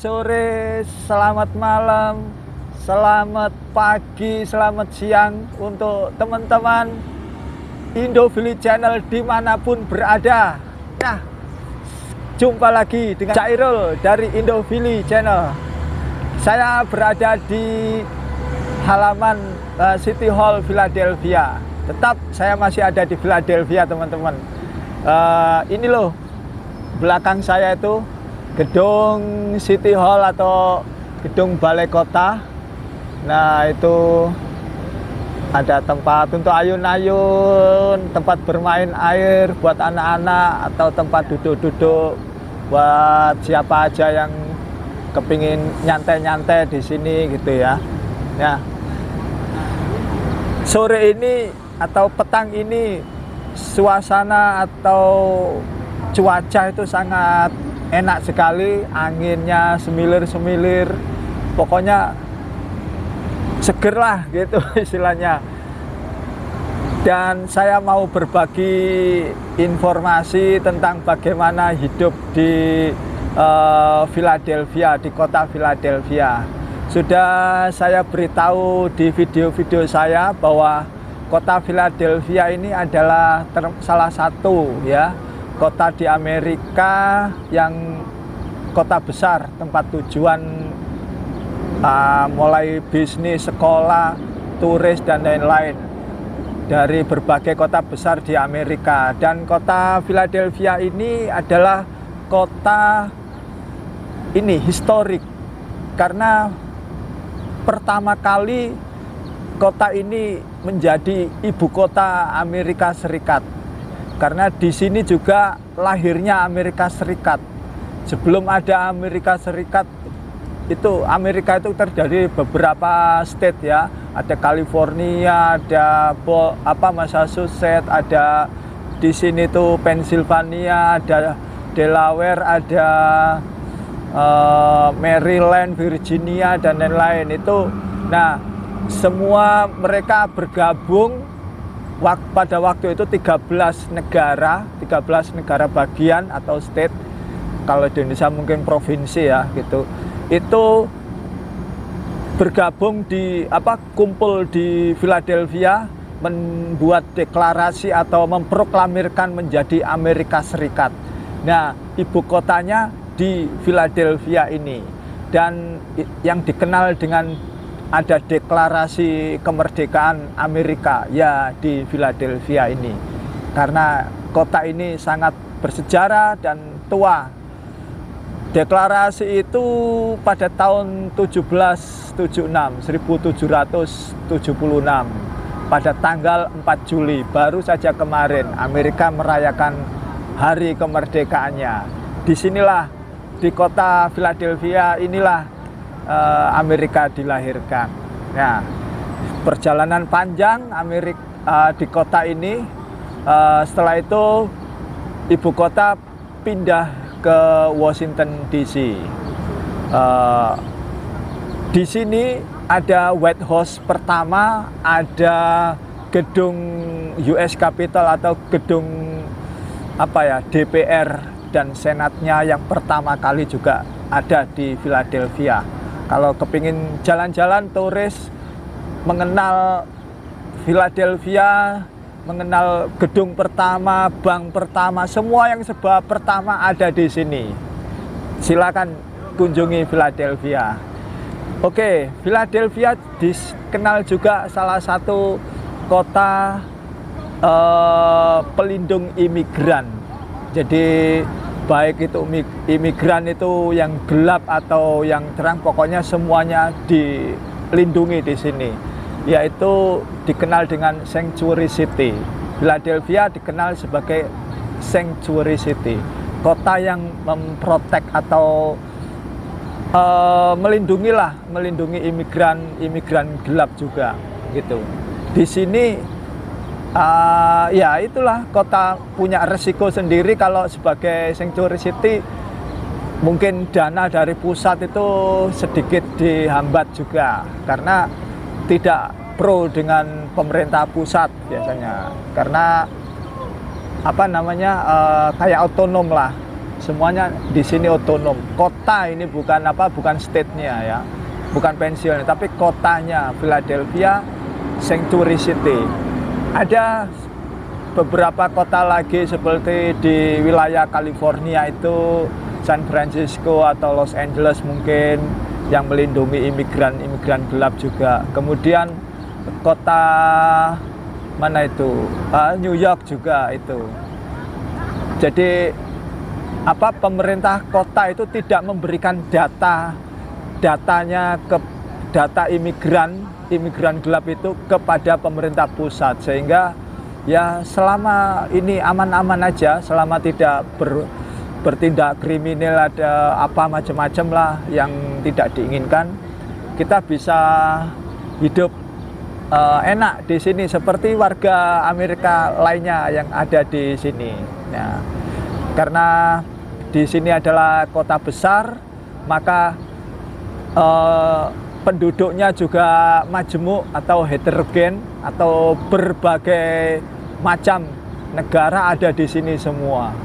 sore, selamat malam, selamat pagi, selamat siang untuk teman-teman Indofili Channel dimanapun berada. Nah, jumpa lagi dengan Cairul dari Indofili Channel. Saya berada di halaman City Hall Philadelphia. Tetap saya masih ada di Philadelphia, teman-teman. Ini loh, belakang saya itu gedung City Hall atau gedung balai kota. Nah, itu ada tempat untuk ayun-ayun, tempat bermain air buat anak-anak, atau tempat duduk-duduk buat siapa aja yang kepingin nyantai-nyantai di sini gitu ya. Ya, sore ini atau petang ini suasana atau cuaca itu sangat enak sekali, anginnya semilir-semilir, pokoknya seger lah gitu istilahnya. Dan saya mau berbagi informasi tentang bagaimana hidup di Philadelphia, di kota Philadelphia. Sudah saya beritahu di video-video saya bahwa kota Philadelphia ini adalah salah satu ya kota di Amerika yang kota besar, tempat tujuan mulai bisnis, sekolah, turis dan lain-lain dari berbagai kota besar di Amerika. Dan kota Philadelphia ini adalah kota ini historik karena pertama kali kota ini menjadi ibu kota Amerika Serikat. Karena di sini juga lahirnya Amerika Serikat. Sebelum ada Amerika Serikat, itu Amerika itu terdiri beberapa state ya. Ada California, ada Massachusetts, ada di sini tuh Pennsylvania, ada Delaware, ada Maryland, Virginia dan lain-lain itu. Nah, semua mereka bergabung pada waktu itu 13 negara bagian atau state. Kalau di Indonesia mungkin provinsi ya gitu. Itu bergabung kumpul di Philadelphia, membuat deklarasi atau memproklamirkan menjadi Amerika Serikat. Nah, ibu kotanya di Philadelphia ini, dan yang dikenal dengan ada deklarasi kemerdekaan Amerika ya di Philadelphia ini, karena kota ini sangat bersejarah dan tua. Deklarasi itu pada tahun 1776 pada tanggal 4 Juli, baru saja kemarin Amerika merayakan hari kemerdekaannya. Disinilah, di kota Philadelphia inilah Amerika dilahirkan. Nah, perjalanan panjang Amerika di kota ini. Setelah itu ibu kota pindah ke Washington DC. Di sini ada White House pertama, ada gedung US Capitol atau gedung DPR dan Senatnya yang pertama kali juga ada di Philadelphia. Kalau kepingin jalan-jalan turis, mengenal Philadelphia, mengenal gedung pertama, bank pertama, semua yang serba pertama ada di sini. Silakan kunjungi Philadelphia. Oke, Philadelphia dikenal juga salah satu kota pelindung imigran. Jadi baik itu imigran itu yang gelap atau yang terang, pokoknya semuanya dilindungi di sini. Yaitu dikenal dengan Sanctuary City. Philadelphia dikenal sebagai Sanctuary City, kota yang memprotek atau melindungi imigran gelap juga gitu. Di sini ya itulah, kota punya resiko sendiri. Kalau sebagai Sanctuary City mungkin dana dari pusat itu sedikit dihambat juga, karena tidak pro dengan pemerintah pusat biasanya, karena kayak otonom lah semuanya di sini otonom. Kota ini bukan bukan state-nya ya, bukan pensiun, tapi kotanya Philadelphia Sanctuary City. Ada beberapa kota lagi seperti di wilayah California itu San Francisco atau Los Angeles mungkin yang melindungi imigran gelap juga. Kemudian kota mana itu? New York juga itu. Jadi pemerintah kota itu tidak memberikan datanya ke data imigran gelap itu kepada pemerintah pusat, sehingga ya selama ini aman-aman aja, selama tidak bertindak kriminal ada macam-macam lah yang tidak diinginkan, kita bisa hidup enak di sini seperti warga Amerika lainnya yang ada di sini. Ya, karena di sini adalah kota besar, maka penduduknya juga majemuk atau heterogen atau berbagai macam negara ada di sini semua.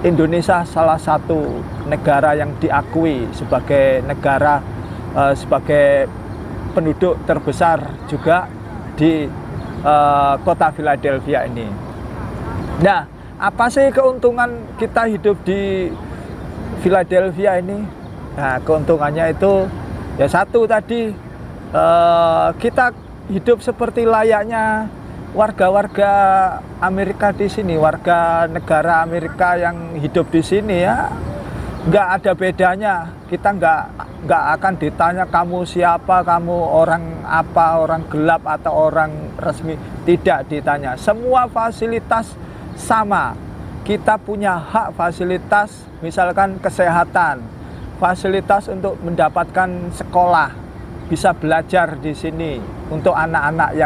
Indonesia salah satu negara yang diakui sebagai negara sebagai penduduk terbesar juga di kota Philadelphia ini. Nah, apa sih keuntungan kita hidup di Philadelphia ini? Nah, keuntungannya itu ya satu tadi, kita hidup seperti layaknya warga-warga Amerika di sini, warga negara Amerika yang hidup di sini ya. Nggak ada bedanya, kita nggak akan ditanya kamu siapa, kamu orang apa, orang gelap atau orang resmi, tidak ditanya. Semua fasilitas sama, kita punya hak fasilitas, misalkan kesehatan, fasilitas untuk mendapatkan sekolah, bisa belajar di sini untuk anak-anak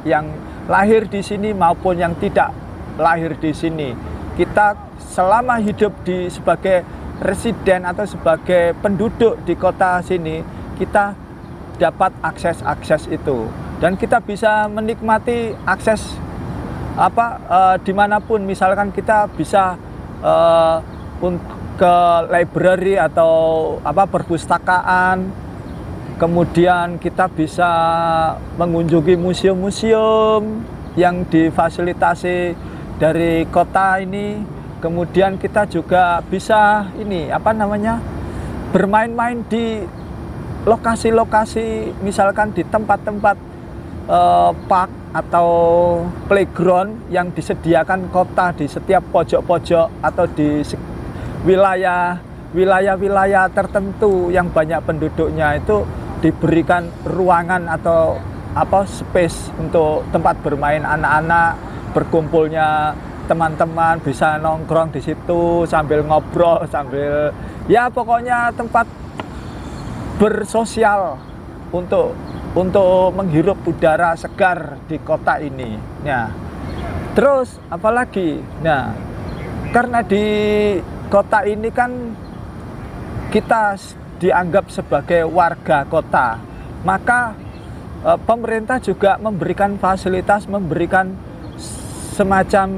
yang lahir di sini maupun yang tidak lahir di sini. Kita selama hidup sebagai residen atau sebagai penduduk di kota sini, kita dapat akses itu, dan kita bisa menikmati akses dimanapun. Misalkan kita bisa ke library atau perpustakaan, kemudian kita bisa mengunjungi museum-museum yang difasilitasi dari kota ini. Kemudian kita juga bisa bermain-main di lokasi-lokasi, misalkan di tempat-tempat park atau playground yang disediakan kota di setiap pojok-pojok atau di wilayah-wilayah tertentu yang banyak penduduknya, itu diberikan ruangan atau space untuk tempat bermain anak-anak, berkumpulnya teman-teman, bisa nongkrong di situ sambil ngobrol, sambil ya pokoknya tempat bersosial untuk menghirup udara segar di kota ini. Nah, terus apalagi? Nah, karena di kota ini kan kita dianggap sebagai warga kota, maka pemerintah juga memberikan fasilitas, memberikan semacam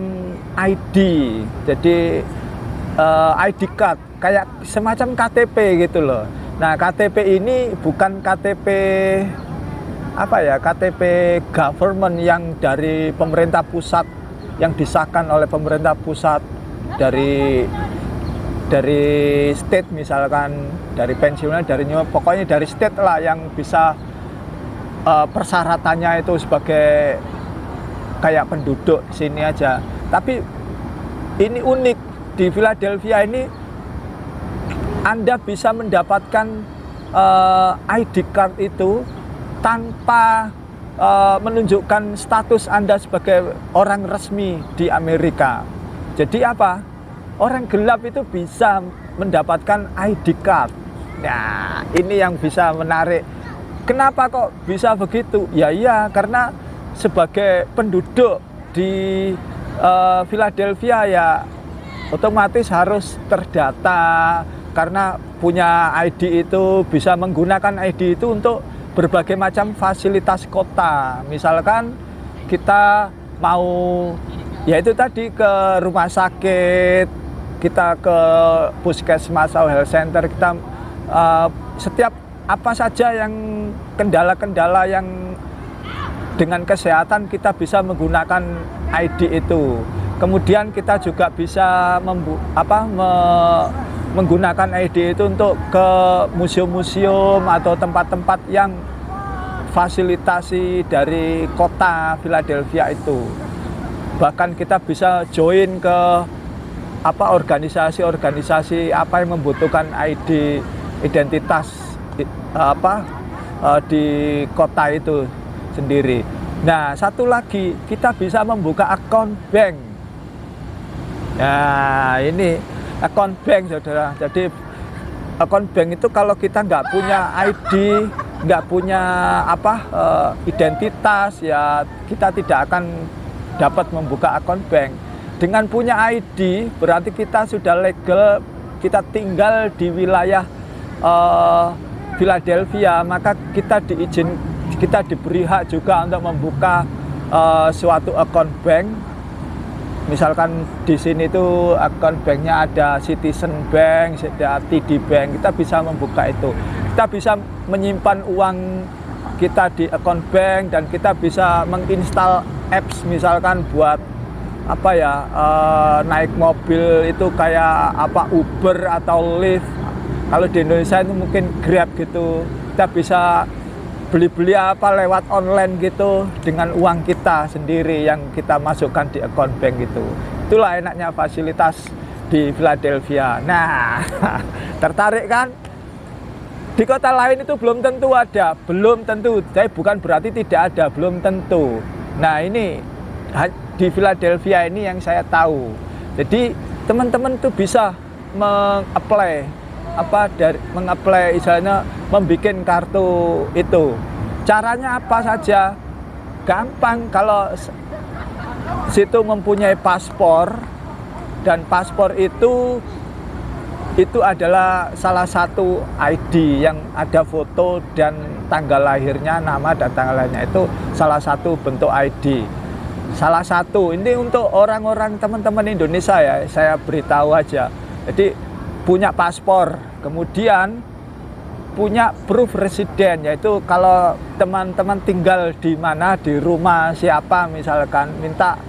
ID, jadi ID card, kayak semacam KTP gitu loh. Nah, KTP ini bukan KTP KTP government yang dari pemerintah pusat, yang disahkan oleh pemerintah pusat dari state, misalkan dari pensiunan, dari pokoknya dari state lah yang bisa persyaratannya itu sebagai kayak penduduk sini aja. Tapi ini unik di Philadelphia ini, Anda bisa mendapatkan ID card itu tanpa menunjukkan status Anda sebagai orang resmi di Amerika. Jadi orang gelap itu bisa mendapatkan ID card. Nah, ini yang bisa menarik. Kenapa kok bisa begitu? Ya iya, karena sebagai penduduk di Philadelphia ya otomatis harus terdata, karena punya ID itu, bisa menggunakan ID itu untuk berbagai macam fasilitas kota. Misalkan kita mau, ya itu tadi, ke rumah sakit, kita ke puskesmas atau health center, kita setiap apa saja yang kendala-kendala yang dengan kesehatan kita bisa menggunakan ID itu. Kemudian kita juga bisa menggunakan ID itu untuk ke museum-museum atau tempat-tempat yang fasilitasi dari kota Philadelphia itu. Bahkan kita bisa join ke organisasi-organisasi apa yang membutuhkan ID identitas di kota itu sendiri. Nah, satu lagi kita bisa membuka akun bank. Nah, ini akun bank, saudara. Jadi akun bank itu kalau kita nggak punya ID, nggak punya identitas, ya kita tidak akan dapat membuka akun bank. Dengan punya ID berarti kita sudah legal, kita tinggal di wilayah Philadelphia, maka kita diberi hak juga untuk membuka suatu akun bank. Misalkan di sini tuh akun banknya ada Citizen Bank, ada TD Bank, kita bisa membuka itu. Kita bisa menyimpan uang kita di akun bank dan kita bisa menginstal apps misalkan buat naik mobil itu kayak Uber atau Lyft. Kalau di Indonesia itu mungkin Grab gitu. Kita bisa beli-beli lewat online gitu dengan uang kita sendiri yang kita masukkan di akun bank gitu. Itulah enaknya fasilitas di Philadelphia. Nah, tertarik kan? Di kota lain itu belum tentu ada, belum tentu. Jadi bukan berarti tidak ada, belum tentu. Nah, ini di Philadelphia ini yang saya tahu. Jadi teman-teman tuh bisa mengapply misalnya membuat kartu itu. Caranya apa saja? Gampang. Kalau situ mempunyai paspor, dan paspor itu adalah salah satu ID yang ada foto dan tanggal lahirnya, nama dan tanggal lahirnya, itu salah satu bentuk ID. Salah satu, ini untuk orang-orang teman-teman Indonesia ya, saya beritahu aja. Jadi punya paspor, kemudian punya proof resident, yaitu kalau teman-teman tinggal di mana, di rumah siapa misalkan, minta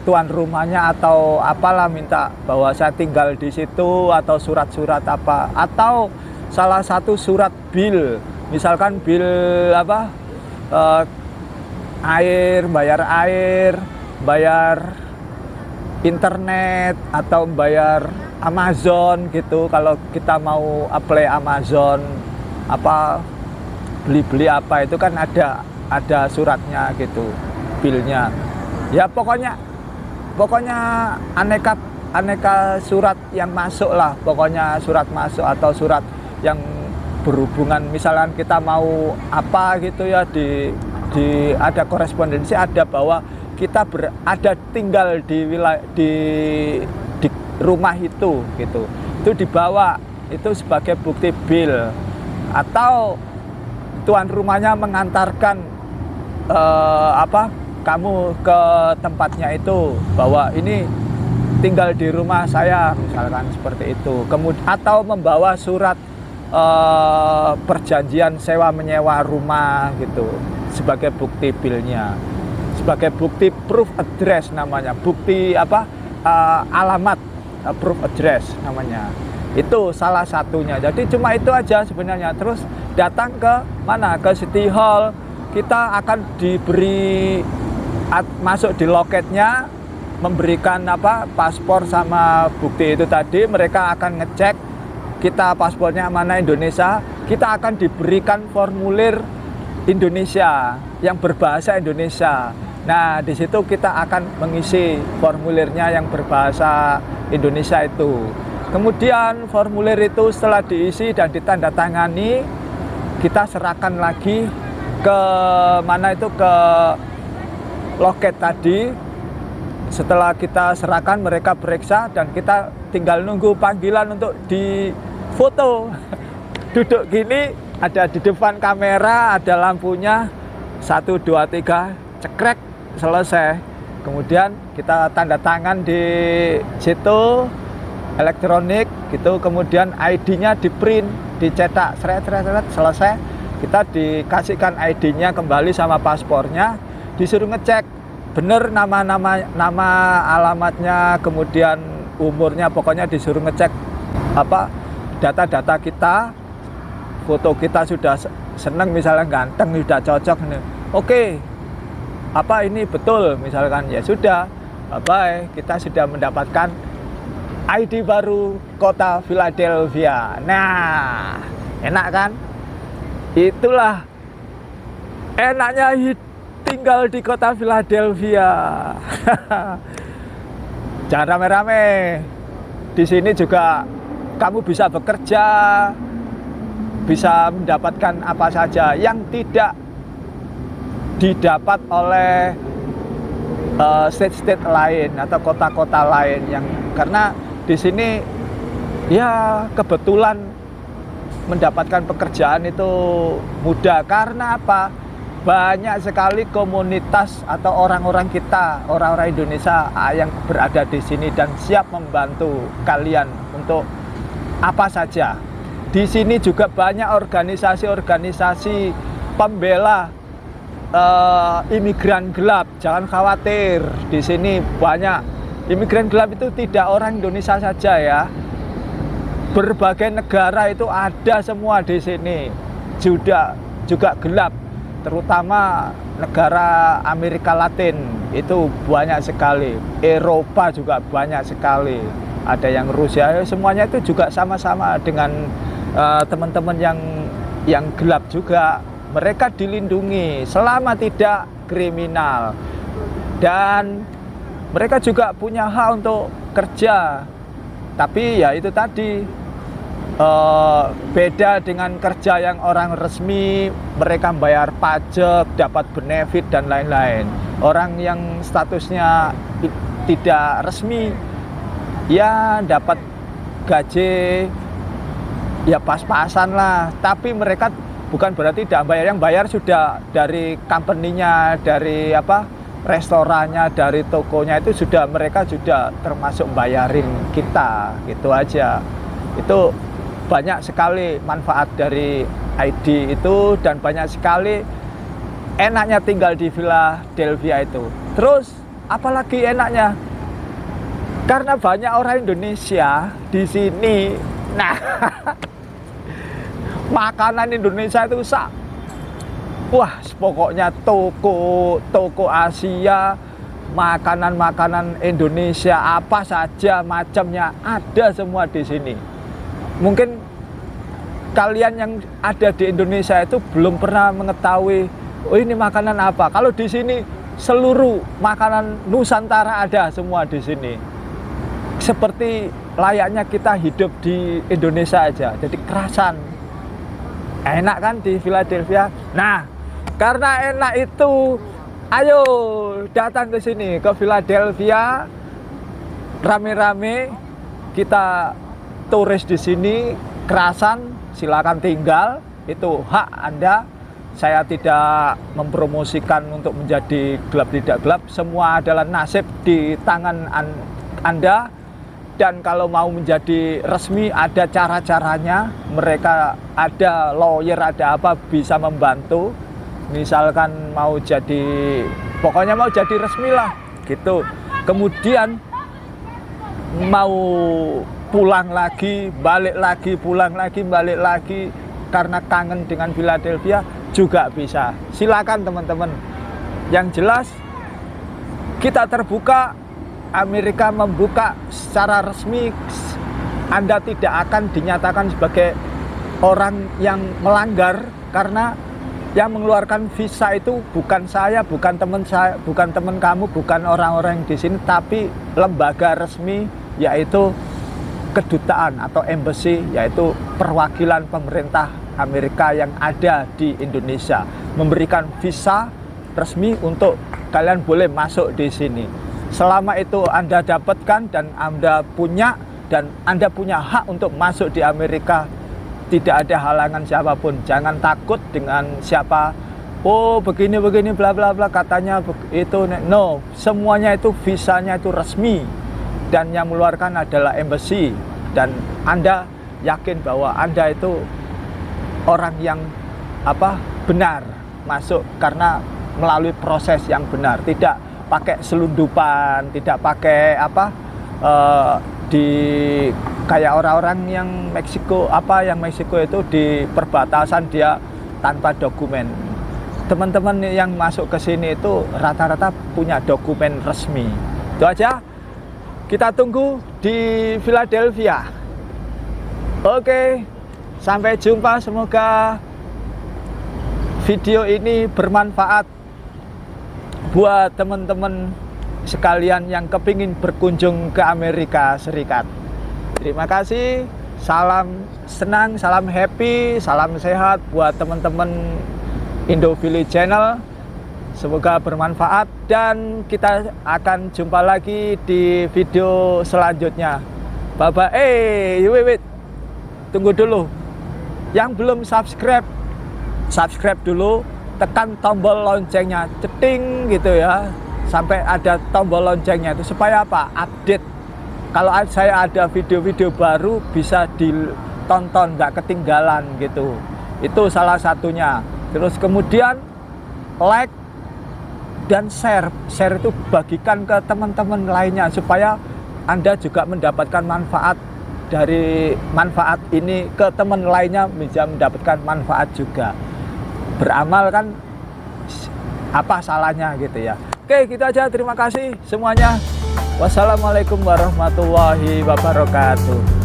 tuan rumahnya atau minta bahwa saya tinggal di situ, atau surat-surat apa, atau salah satu surat bill, misalkan bill air, bayar internet, atau bayar Amazon gitu. Kalau kita mau apply Amazon, beli-beli itu kan ada suratnya gitu, billnya. Ya pokoknya aneka surat yang masuk lah, pokoknya surat masuk atau surat yang berhubungan, misalkan kita mau gitu ya, ada korespondensi, ada bahwa kita ada tinggal di rumah itu gitu. Itu dibawa itu sebagai bukti bill, atau tuan rumahnya mengantarkan kamu ke tempatnya itu, bahwa ini tinggal di rumah saya misalkan, seperti itu. Kemudian atau membawa surat perjanjian sewa menyewa rumah gitu sebagai bukti billnya, sebagai bukti proof address namanya, bukti alamat, proof address namanya. Itu salah satunya. Jadi cuma itu aja sebenarnya. Terus datang ke mana? Ke City Hall, kita akan diberi masuk di loketnya, memberikan paspor sama bukti itu tadi. Mereka akan ngecek kita paspornya mana, Indonesia. Kita akan diberikan formulir Indonesia yang berbahasa Indonesia. Nah, di situ kita akan mengisi formulirnya yang berbahasa Indonesia itu. Kemudian formulir itu setelah diisi dan ditandatangani, kita serahkan lagi ke mana itu, ke loket tadi. Setelah kita serahkan, mereka periksa dan kita tinggal nunggu panggilan untuk difoto. Duduk gini, ada di depan kamera, ada lampunya, 1, 2, 3, cekrek, selesai. kemudian kita tanda tangan di situ elektronik gitu, kemudian ID-nya di print, dicetak, seret, selesai, kita dikasihkan ID-nya kembali sama paspornya, disuruh ngecek bener nama alamatnya, kemudian umurnya, pokoknya disuruh ngecek apa data-data kita, foto kita sudah seneng misalnya, ganteng, sudah cocok nih. Oke, apa ini betul misalkan, ya sudah, bye, kita sudah mendapatkan ID baru kota Philadelphia. Nah, enak kan? Itulah enaknya tinggal di kota Philadelphia. Jangan rame-rame. Di sini juga kamu bisa bekerja, bisa mendapatkan apa saja yang tidak didapat oleh state-state lain atau kota-kota lain, yang karena di sini ya kebetulan mendapatkan pekerjaan itu mudah. Karena apa? Banyak sekali komunitas atau orang-orang kita, orang-orang Indonesia yang berada di sini dan siap membantu kalian untuk apa saja. Di sini juga banyak organisasi-organisasi pembela imigran gelap. Jangan khawatir, di sini banyak imigran gelap. Itu tidak orang Indonesia saja ya, berbagai negara itu ada semua di sini. Juga gelap, terutama negara Amerika Latin itu banyak sekali. Eropa juga banyak sekali. Ada yang Rusia, semuanya itu juga sama-sama dengan teman-teman yang gelap juga. Mereka dilindungi selama tidak kriminal, dan mereka juga punya hak untuk kerja. Tapi ya itu tadi, beda dengan kerja yang orang resmi, mereka bayar pajak, dapat benefit dan lain-lain. Orang yang statusnya tidak resmi ya dapat gaji ya pas-pasan lah, tapi mereka bukan berarti tidak bayar. Yang bayar sudah dari company-nya, dari restorannya, dari tokonya, itu sudah, mereka sudah termasuk bayarin kita, gitu aja. Itu banyak sekali manfaat dari ID itu, dan banyak sekali enaknya tinggal di Philadelphia itu. Terus apalagi enaknya? Karena banyak orang Indonesia di sini. Nah, makanan Indonesia itu wah, pokoknya toko Asia, makanan Indonesia apa saja macamnya ada semua di sini. Mungkin kalian yang ada di Indonesia itu belum pernah mengetahui, oh ini makanan apa. Kalau di sini seluruh makanan Nusantara ada semua di sini. Seperti layaknya kita hidup di Indonesia aja. Jadi kerasan. Enak kan di Philadelphia? Nah, karena enak itu, ayo datang ke sini, ke Philadelphia, rame-rame kita turis di sini, kerasan, silakan tinggal, itu hak Anda. Saya tidak mempromosikan untuk menjadi gelap tidak gelap, semua adalah nasib di tangan Anda. Dan kalau mau menjadi resmi ada cara-caranya, mereka ada lawyer, ada apa, bisa membantu. Misalkan mau jadi, pokoknya mau jadi resmi lah gitu. Kemudian mau pulang lagi, balik lagi, pulang lagi, balik lagi, karena kangen dengan Philadelphia juga bisa. Silakan teman-teman. Yang jelas kita terbuka, Amerika membuka secara resmi. Anda tidak akan dinyatakan sebagai orang yang melanggar, karena yang mengeluarkan visa itu bukan saya, bukan teman saya, bukan teman kamu, bukan orang-orang di sini, tapi lembaga resmi, yaitu kedutaan atau embassy, yaitu perwakilan pemerintah Amerika yang ada di Indonesia, memberikan visa resmi untuk kalian boleh masuk di sini. Selama itu Anda dapatkan dan Anda punya hak untuk masuk di Amerika, tidak ada halangan siapapun. Jangan takut dengan siapa oh begini bla bla bla katanya itu. No, semuanya itu visanya itu resmi dan yang mengeluarkan adalah embassy, dan Anda yakin bahwa Anda itu orang yang benar masuk karena melalui proses yang benar, tidak pakai selundupan, tidak pakai di kayak orang-orang yang Meksiko itu di perbatasan dia tanpa dokumen. Teman-teman yang masuk ke sini itu rata-rata punya dokumen resmi. Itu aja. Kita tunggu di Philadelphia. Oke, sampai jumpa. Semoga video ini bermanfaat buat teman-teman sekalian yang kepingin berkunjung ke Amerika Serikat. Terima kasih, salam senang, salam happy, salam sehat buat teman-teman Indophili Channel. Semoga bermanfaat dan kita akan jumpa lagi di video selanjutnya. Bye bye. Wait. Tunggu dulu. Yang belum subscribe dulu, tekan tombol loncengnya, ceting gitu ya. Sampai ada tombol loncengnya itu supaya apa? Update. Kalau saya ada video-video baru bisa ditonton, nggak ketinggalan gitu. Itu salah satunya. Terus kemudian like dan share. Share itu bagikan ke teman-teman lainnya supaya Anda juga mendapatkan manfaat dari manfaat ini, ke teman lainnya bisa mendapatkan manfaat juga. Beramal kan apa salahnya gitu ya. Oke, gitu aja. Terima kasih semuanya. Wassalamualaikum warahmatullahi wabarakatuh.